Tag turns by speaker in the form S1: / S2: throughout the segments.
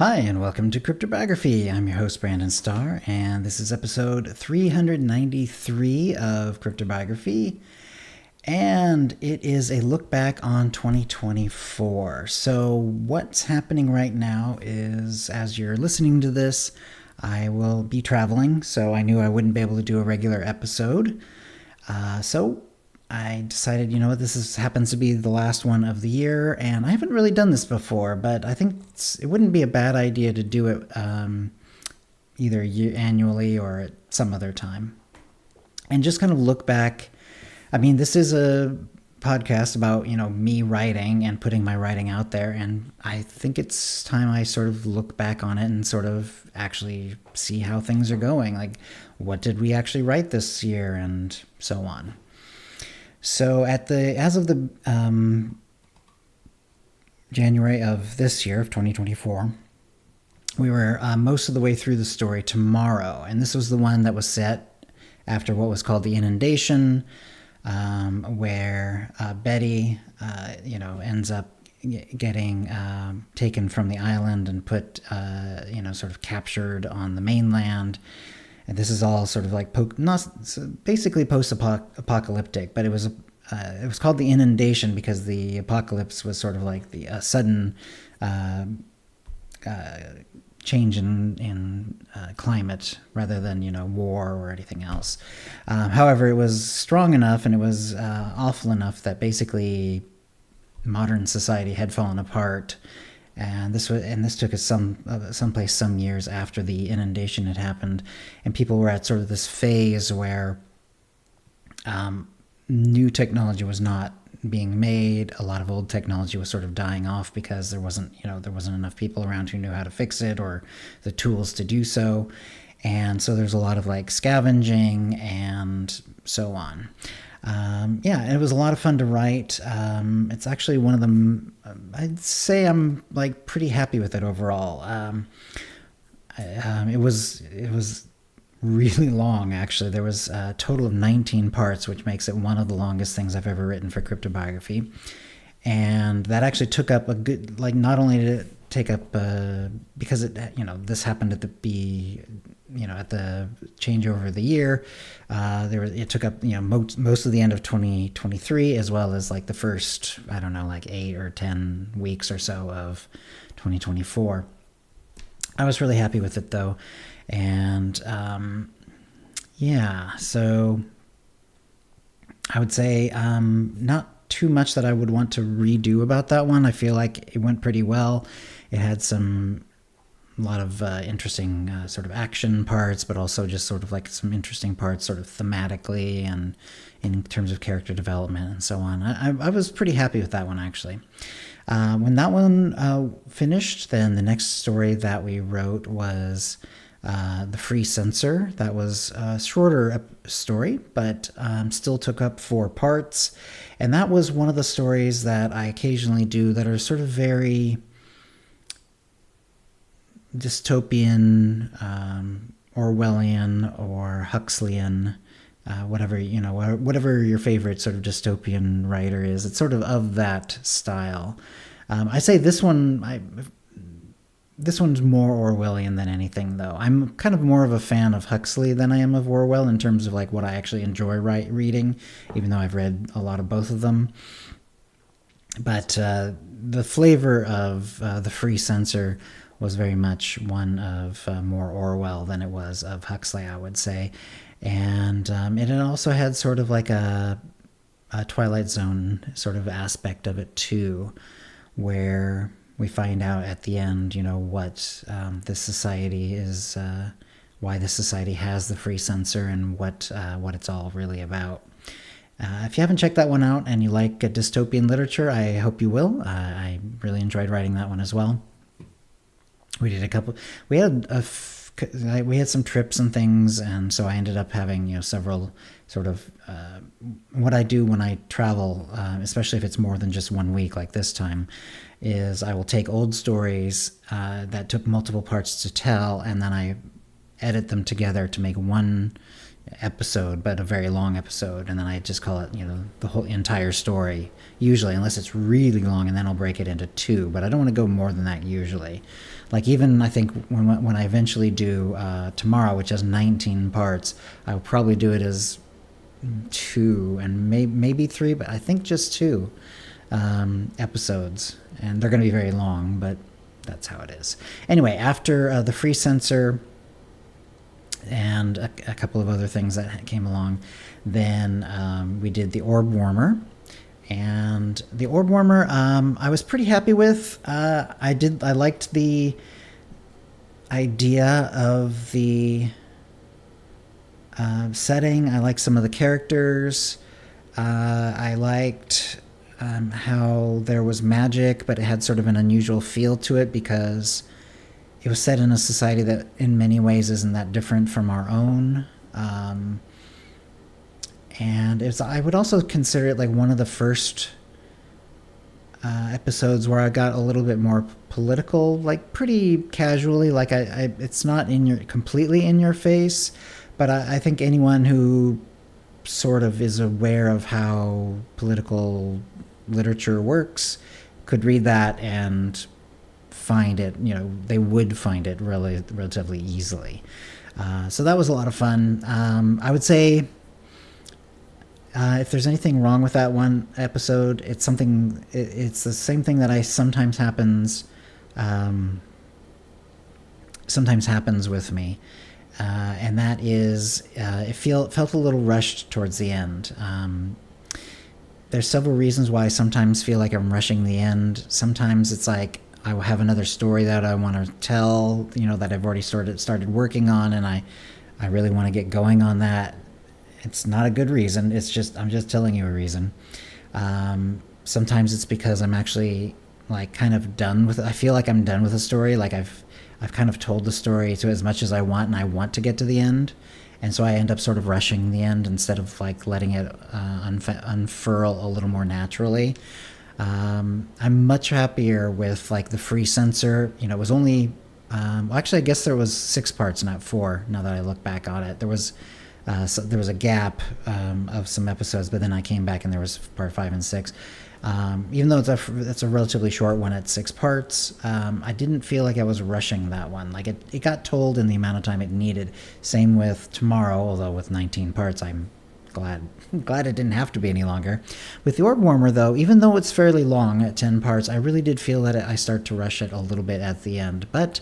S1: Hi, and welcome to CryptoBiography. I'm your host, Brandon Starr, and this is episode 393 of CryptoBiography, and it is a look back on 2024. So, what's happening right now is, as you're listening to this, I will be traveling, so I knew I wouldn't be able to do a regular episode. So I decided, happens to be the last one of the year, and I haven't really done this before, but I think it wouldn't be a bad idea to do it either annually or at some other time. And just kind of look back. I mean, this is a podcast about, me writing and putting my writing out there, and I think it's time I sort of look back on it and sort of actually see how things are going. Like, what did we actually write this year, and so on. So as of the January of this year, of 2024, we were most of the way through the story Tomorrow. And this was the one that was set after what was called the inundation, where Betty, ends up getting taken from the island and put, sort of captured on the mainland. And this is all sort of like basically post-apocalyptic, but it was called the inundation because the apocalypse was sort of like the sudden change in climate rather than war or anything else. However, it was strong enough and it was awful enough that basically modern society had fallen apart. And this took us someplace some years after the inundation had happened, and people were at sort of this phase where new technology was not being made. A lot of old technology was sort of dying off because there wasn't enough people around who knew how to fix it or the tools to do so, and so there's a lot of like scavenging and so on. It was a lot of fun to write. It's actually one of them. I'd say I'm like pretty happy with it overall. It was really long, actually. There was a total of 19 parts, which makes it one of the longest things I've ever written for CryptoBiography. And that actually took up a good, like, not only did it take up, because this happened at the changeover of the year, it took up, most of the end of 2023, as well as like the first, 8 or 10 weeks or so of 2024. I was really happy with it though. And, so I would say, not too much that I would want to redo about that one. I feel like it went pretty well. It had a lot of interesting sort of action parts, but also just sort of like some interesting parts sort of thematically and in terms of character development and so on. I was pretty happy with that one, actually. When that one finished, then the next story that we wrote was The Free Censor. That was a shorter story, but still took up 4 parts. And that was one of the stories that I occasionally do that are sort of very dystopian, Orwellian or Huxleyan, whatever your favorite sort of dystopian writer is. It's sort of that style. I say this one's more Orwellian than anything, though. I'm kind of more of a fan of Huxley than I am of Orwell in terms of like what I actually enjoy reading, even though I've read a lot of both of them. But the flavor of The Free Censor was very much one of more Orwell than it was of Huxley, I would say. And it also had sort of like a Twilight Zone sort of aspect of it too, where we find out at the end, what this society is, why this society has the free censor, and what it's all really about. If you haven't checked that one out and you like dystopian literature, I hope you will. I really enjoyed writing that one as well. We did we had some trips and things, and so I ended up having, several sort of, what I do when I travel, especially if it's more than just 1 week like this time, is I will take old stories that took multiple parts to tell, and then I edit them together to make one, episode, but a very long episode, and then I just call it, the whole entire story, usually, unless it's really long, and then I'll break it into two, but I don't want to go more than that usually. Like, even I think when I eventually do Tomorrow, which has 19 parts, I will probably do it as two and maybe three, but I think just two episodes, and they're going to be very long, but that's how it is. Anyway, after the free censor and a couple of other things that came along, then we did the orb warmer. And the orb warmer, I was pretty happy with. I liked the idea of the setting. I liked some of the characters. I liked how there was magic, but it had sort of an unusual feel to it because it was set in a society that in many ways isn't that different from our own. And I would also consider it like one of the first episodes where I got a little bit more political, like pretty casually. Like it's not completely in your face, but I think anyone who sort of is aware of how political literature works could read that and find it, they would find it relatively easily. So that was a lot of fun. I would say if there's anything wrong with that one episode, it's the same thing that sometimes happens with me. And that is, it felt a little rushed towards the end. There's several reasons why I sometimes feel like I'm rushing the end. Sometimes it's like I will have another story that I want to tell, that I've already started working on, and I really want to get going on that. It's not a good reason. I'm just telling you a reason. Sometimes it's because I'm actually like kind of done with it. I feel like I'm done with a story. Like I've kind of told the story to as much as I want, and I want to get to the end. And so I end up sort of rushing the end instead of like letting it unfurl a little more naturally. I'm much happier with like the free censor. It was only, actually I guess there was 6 parts, not 4. Now that I look back on it, there was a gap of some episodes, but then I came back and there was part 5 and 6. Even though it's a relatively short one at 6 parts, I didn't feel like I was rushing that one. Like it got told in the amount of time it needed. Same with Tomorrow, although with 19 parts, I'm glad it didn't have to be any longer. With the orb warmer, though, even though it's fairly long at 10 parts, I really did feel that I start to rush it a little bit at the end. But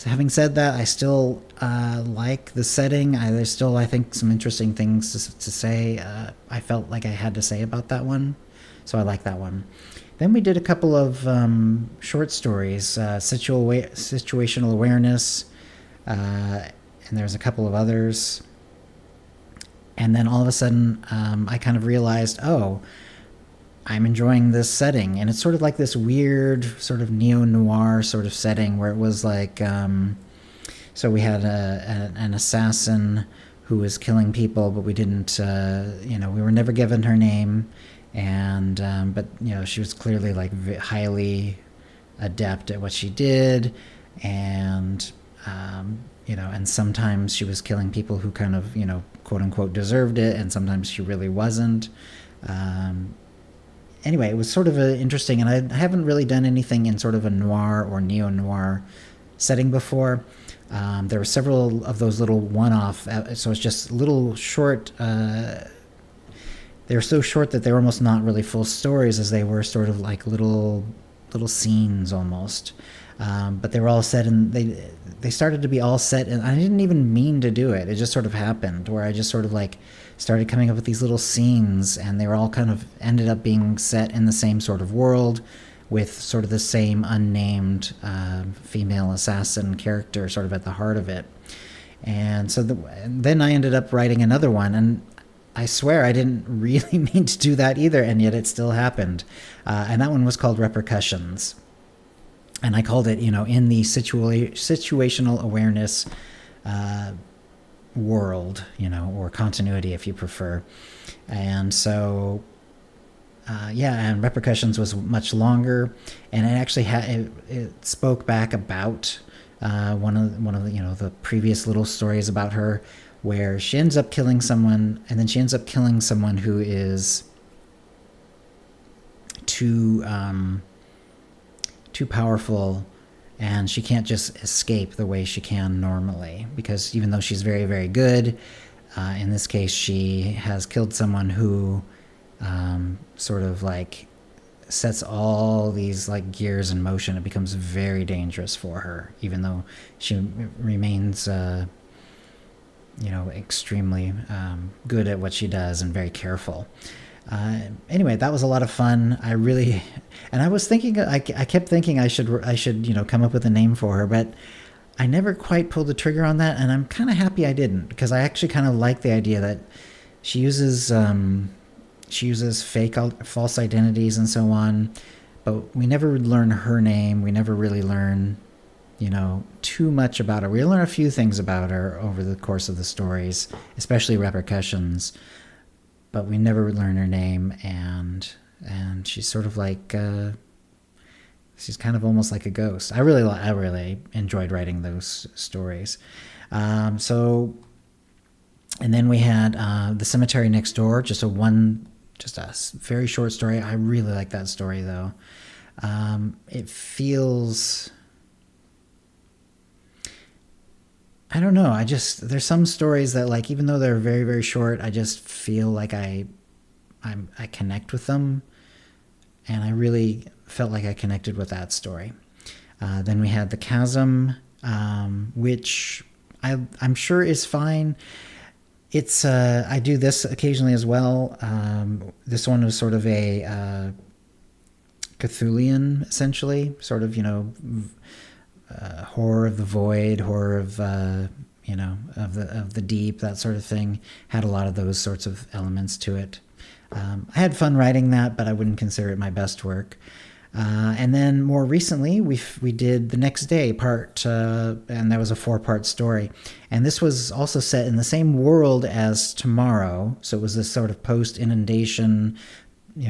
S1: having said that, I still like the setting. There's still, I think, some interesting things to say. I felt like I had to say about that one, so I like that one. Then we did a couple of short stories, situational awareness, and there's a couple of others. And then all of a sudden, I kind of realized, I'm enjoying this setting. And it's sort of like this weird sort of neo-noir sort of setting where it was like, so we had an assassin who was killing people, but we didn't, we were never given her name. And, but, she was clearly like highly adept at what she did. And, and sometimes she was killing people who kind of, quote unquote deserved it, and sometimes she really wasn't. Anyway, it was sort of interesting, and I haven't really done anything in sort of a noir or neo-noir setting before. There were several of those little one-off, so it's just little short, they were so short that they were almost not really full stories, as they were sort of like little scenes almost. But they were all set, and they started to be all set, and I didn't even mean to do it. It just sort of happened, where I just sort of like started coming up with these little scenes, and they were all kind of ended up being set in the same sort of world, with sort of the same unnamed female assassin character sort of at the heart of it. And so then I ended up writing another one, and I swear I didn't really mean to do that either, and yet it still happened. And that one was called Repercussions. And I called it, in the situational awareness world, or continuity if you prefer. And so, and Repercussions was much longer, and it actually it spoke back about one of the the previous little stories about her, where she ends up killing someone, and then she ends up killing someone who is too powerful, and she can't just escape the way she can normally, because even though she's very, very good, in this case she has killed someone who sort of like sets all these like gears in motion. It becomes very dangerous for her, even though she remains extremely good at what she does and very careful. Anyway, that was a lot of fun. And I was thinking, I kept thinking I should come up with a name for her, but I never quite pulled the trigger on that, and I'm kind of happy I didn't, because I actually kind of like the idea that she uses false identities and so on, but we never learn her name. We never really learn too much about her. We learn a few things about her over the course of the stories, especially Repercussions, but we never learn her name, and she's sort of like she's kind of almost like a ghost. I really enjoyed writing those stories. And then we had The Cemetery Next Door, just a very short story. I really like that story though. It feels, I don't know. There's some stories that, like, even though they're very, very short, I just feel like I connect with them, and I really felt like I connected with that story. Then we had The Chasm, which I'm sure is fine. It's I do this occasionally as well. This one was sort of a Cthulhian, essentially, sort of horror of the void, horror of of the deep, that sort of thing. Had a lot of those sorts of elements to it. I had fun writing that, but I wouldn't consider it my best work. And then more recently, we did The Next Day part, and that was a 4-part story. And this was also set in the same world as Tomorrow, so it was this sort of post-inundation,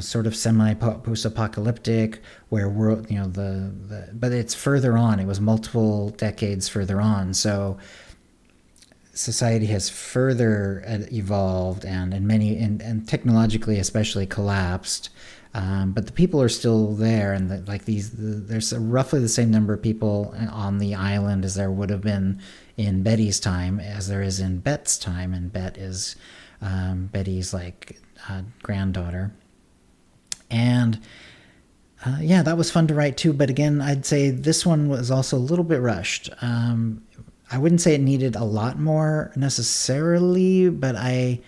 S1: sort of semi-post-apocalyptic, where but it's further on. It was multiple decades further on, so society has further evolved and technologically especially collapsed. But the people are still there, and there's roughly the same number of people on the island as there would have been in Betty's time, as there is in Bet's time, and Bet is Betty's granddaughter. And that was fun to write too. But again, I'd say this one was also a little bit rushed. I wouldn't say it needed a lot more necessarily, but I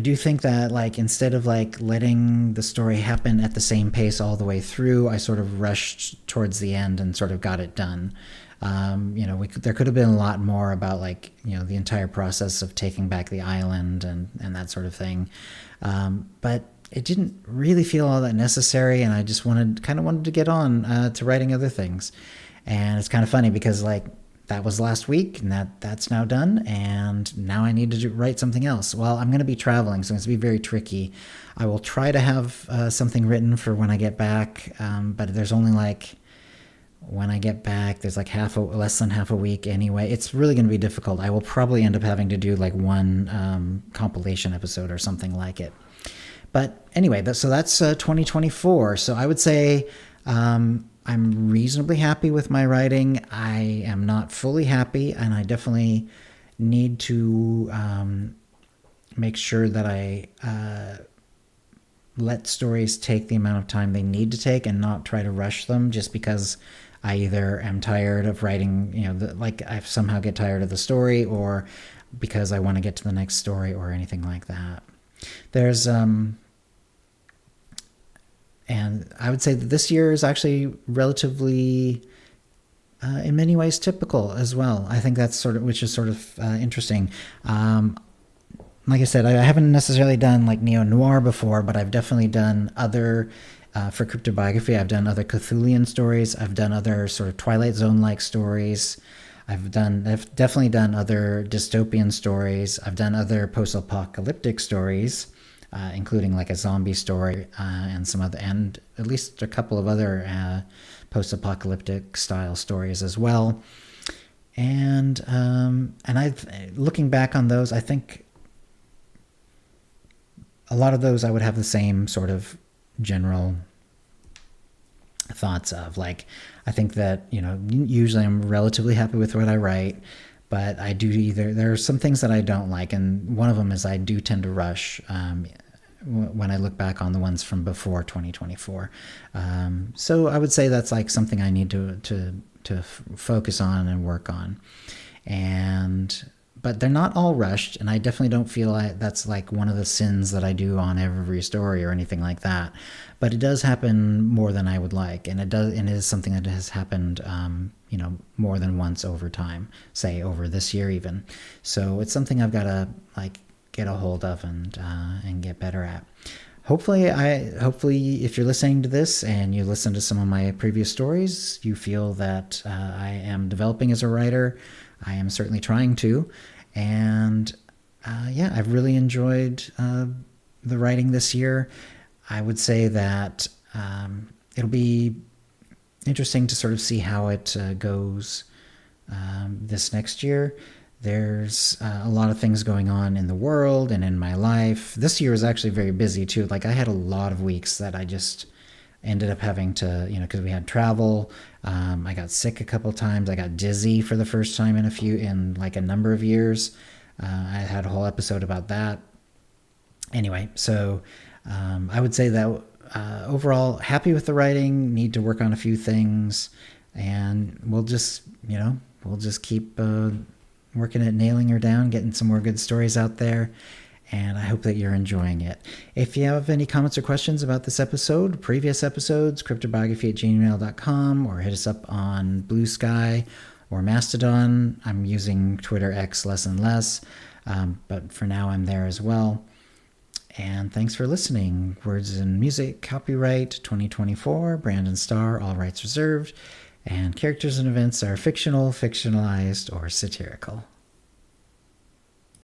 S1: do think that, instead of letting the story happen at the same pace all the way through, I sort of rushed towards the end and sort of got it done. There could have been a lot more about the entire process of taking back the island and that sort of thing. But it didn't really feel all that necessary, and I just wanted to get on to writing other things. And it's kind of funny because that was last week, and that's now done, and now I need to write something else. Well, I'm going to be traveling, so it's going to be very tricky. I will try to have something written for when I get back, but there's only when I get back, there's less than half a week anyway. It's really going to be difficult. I will probably end up having to do one compilation episode or something like it. But anyway, so that's 2024. So I would say I'm reasonably happy with my writing. I am not fully happy, and I definitely need to make sure that I let stories take the amount of time they need to take and not try to rush them just because I either am tired of writing, I somehow get tired of the story, or because I want to get to the next story or anything like that. There's and I would say that this year is actually relatively, in many ways, typical as well. I think that's which is interesting. Like I said, I haven't necessarily done neo-noir before, but I've definitely done other, for CryptoBiography, I've done other Cthulhian stories. I've done other sort of Twilight Zone-like stories. I've definitely done other dystopian stories. I've done other post-apocalyptic stories, including a zombie story and some other, and at least a couple of other post-apocalyptic style stories as well. And I, looking back on those, I think a lot of those I would have the same sort of general thoughts of. Like, I think that, usually I'm relatively happy with what I write, but I do there are some things that I don't like, and one of them is I do tend to rush when I look back on the ones from before 2024. So I would say that's like something I need to focus on and work on. But they're not all rushed, and I definitely don't feel like that's like one of the sins that I do on every story or anything like that. But it does happen more than I would like, and it is something that has happened, more than once over time, say over this year even. So it's something I've got to like get a hold of and get better at. Hopefully, if you're listening to this and you listen to some of my previous stories, you feel that I am developing as a writer. I am certainly trying to. And I've really enjoyed the writing this year. I would say that it'll be interesting to sort of see how it goes this next year. There's a lot of things going on in the world and in my life. This year was actually very busy too. Like, I had a lot of weeks that I just ended up having to, because we had travel. I got sick a couple times. I got dizzy for the first time in like a number of years. I had a whole episode about that. Anyway, so I would say that overall, happy with the writing. Need to work on a few things, and we'll just keep working at nailing her down, getting some more good stories out there. And I hope that you're enjoying it. If you have any comments or questions about this episode, previous episodes, cryptobiography@gmail.com, or hit us up on Blue Sky or Mastodon. I'm using Twitter X less and less, but for now I'm there as well. And thanks for listening. Words and music, copyright 2024, Brandon Starr, all rights reserved. And characters and events are fictional, fictionalized, or satirical.